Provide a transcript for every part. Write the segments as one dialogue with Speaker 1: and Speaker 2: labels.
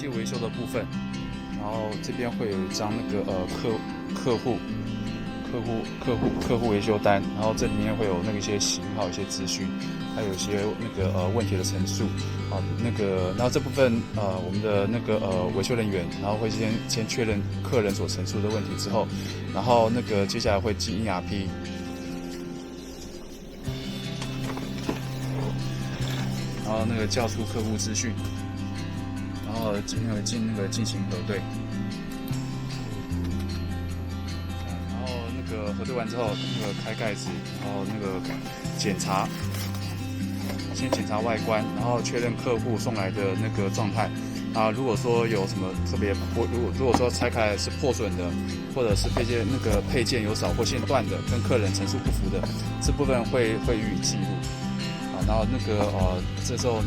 Speaker 1: 器维修的部分，然后这边会有一张那个客户维修单，然后这里面会有那个一些型号、一些资讯，还有一些那个问题的陈述啊，然后这部分我们的那个维修人员，然后会先确认客人所陈述的问题之后，然后接下来会进 ERP。然后叫出客户资讯，然后进行核对，然后核对完之后，开盖子，然后检查，先检查外观，然后确认客户送来的状态。啊，如果说有什么特别如果说拆开来是破损的，或者是配件有少或线断的，跟客人陈述不符的，这部分会予以记录。然后这时候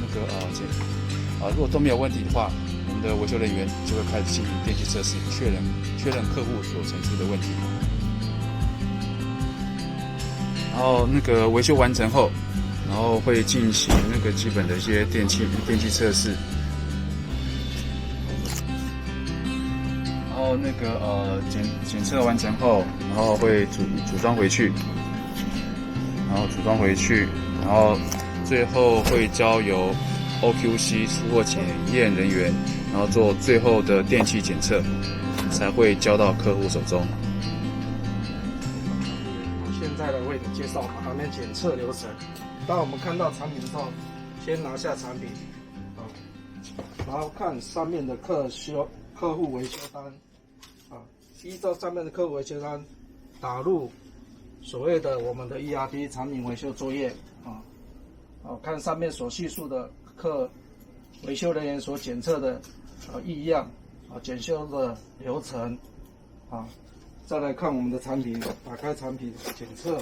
Speaker 1: 如果都没有问题的话，我们的维修人员就会开始进行电气测试，确认客户所陈述的问题。然后维修完成后，然后会进行基本的一些电气测试。然后检测完成后，然后会组装回去，然后最后会交由 OQC 出货检验人员，然后做最后的电气检测，才会交到客户手中。
Speaker 2: 现在来为你介绍旁边检测流程。当我们看到产品之后，先拿下产品，然后看上面的客户维修单，依照上面的客户维修单打入所谓的我们的 ERP 产品维修作业。看上面所叙述的维修人员所检测的异样检修的流程再来看我们的产品，打开产品检测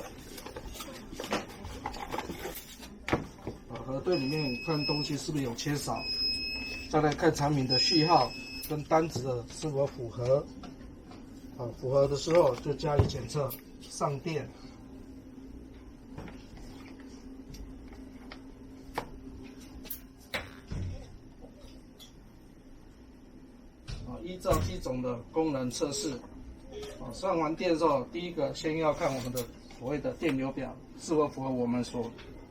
Speaker 2: 核对里面看东西是不是有缺少，再来看产品的序号跟单子的是否符合符合的时候就加以检测上电。依照机种的功能测试，上完电之后，第一个先要看我们的所谓的电流表是否符合我们所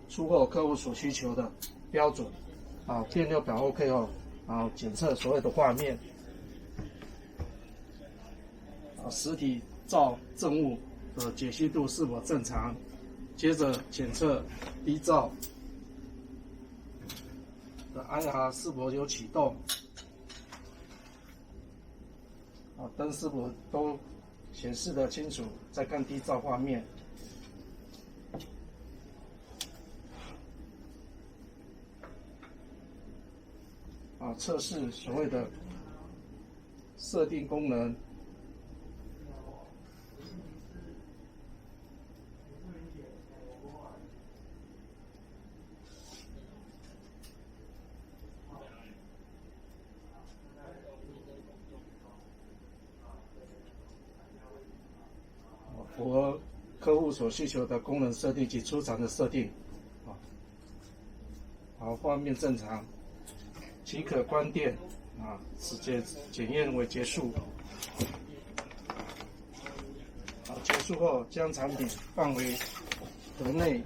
Speaker 2: 出货客户所需求的标准。电流表 OK 后，检测所有的画面，实体照正物的解析度是否正常，接着检测低照的 IR 是否有启动。灯是否都显示得清楚，再看低照画面。测试所谓的设定功能。符合客户所需求的功能设定及出厂的设定，画面正常，即可关电，此检验为结束。结束后将产品放回盒内，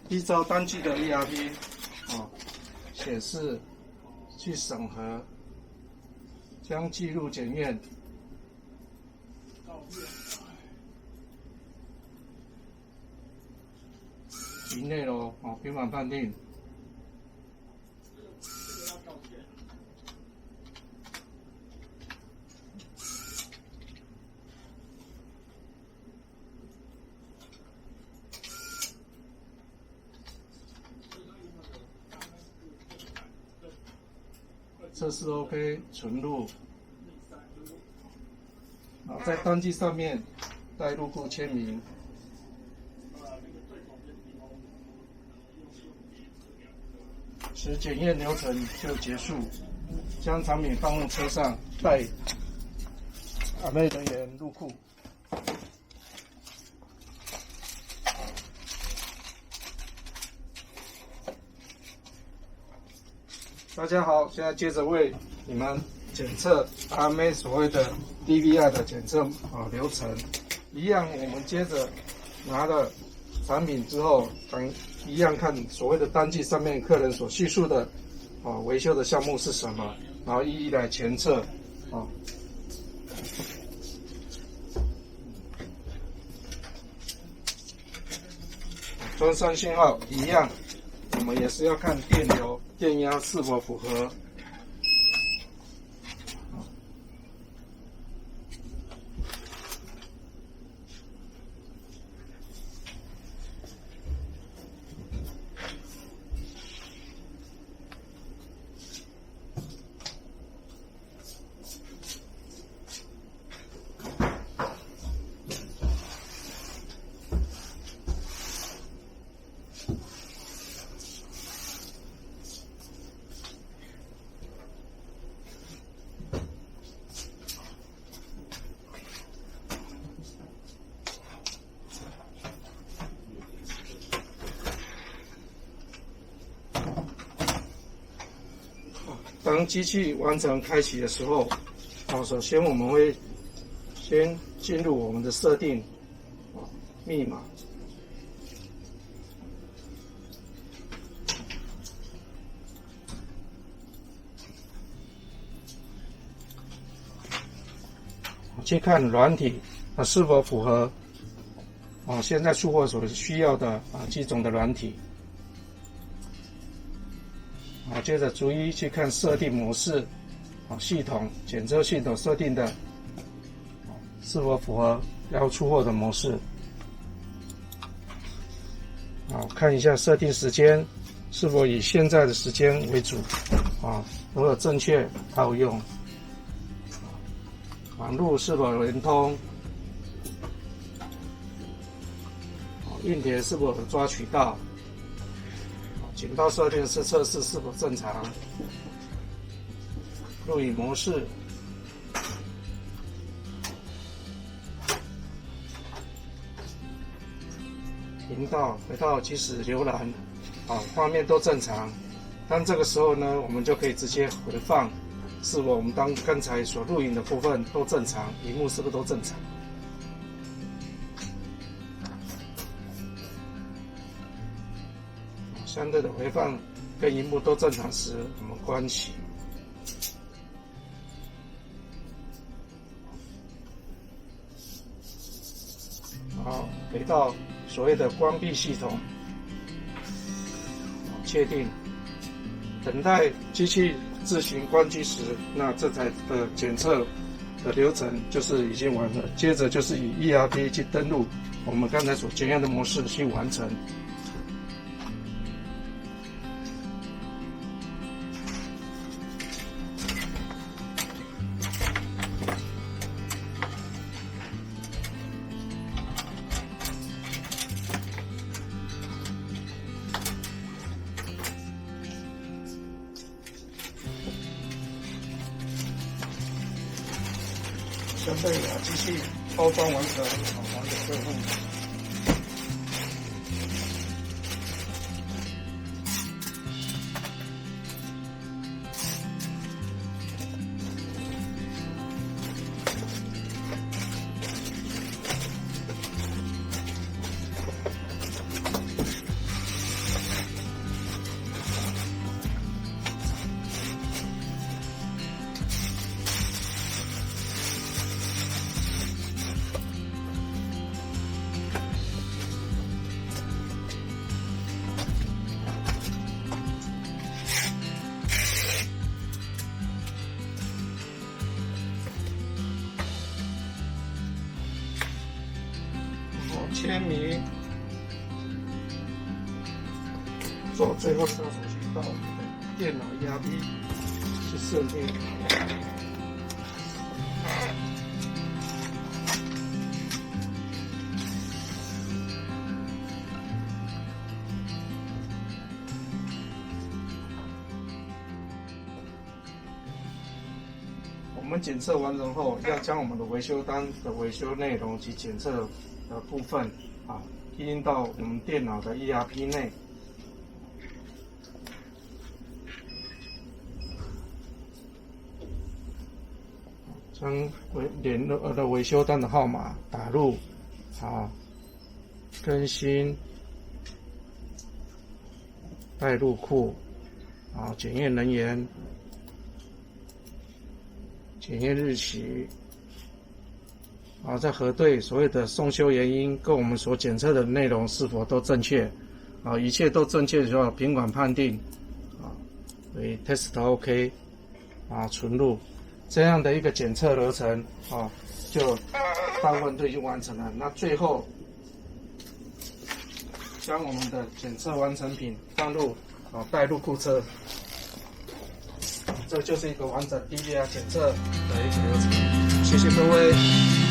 Speaker 2: 依照单机的 ERP，显示。去审核，将记录检验，及内容平板判定。测试 OK， 存入。在单机上面带入库签名。此检验流程就结束，将产品放入车上，带阿妹人员入库。大家好，现在接着为你们检测 RMA 所谓的 DVI 的检测流程。一样，我们接着拿了产品之后，一样看所谓的单据上面客人所叙述的维修的项目是什么，然后一一来前测装上信号一样，我们也是要看电流、电压是否符合。当机器完成开启的时候，首先我们会先进入我们的设定密码，去看软体是否符合现在出货所需要的几种的软体。接着逐一去看设定模式，系统检测系统设定的是否符合要出货的模式。看一下设定时间是否以现在的时间为主，如果正确套用，网络是否连通，硬碟是否有抓取到。警报设定是测试是否正常，录影模式，频道回到即时浏览，画面都正常。当这个时候呢，我们就可以直接回放，是否我们刚才所录影的部分都正常，荧幕是不是都正常？相对的回放跟萤幕都正常时，我们关起。好，回到所谓的关闭系统，确定，等待机器自行关机时，那这台的检测的流程就是已经完了。接着就是以 ERP 去登录我们刚才所检验的模式去完成。相对的机器包装完成，还给客户。签名，做最后一道手续到我们的电脑 ERP 去设定。我们检测完成后，要将我们的维修单的维修内容及检测的部分印到我们电脑的 ERP 内。将联络的维修单的号码打入，好，更新带入库，好，检验人员，检验日期，好，再核对所有的送修原因跟我们所检测的内容是否都正确，好，一切都正确的时候，品管判定，啊，为 test OK， 啊，存入。这样的一个检测流程啊，就大部分都已经完成了。那最后将我们的检测完成品放入带入库车，这就是一个完整 DVR 检测的一个流程。谢谢各位。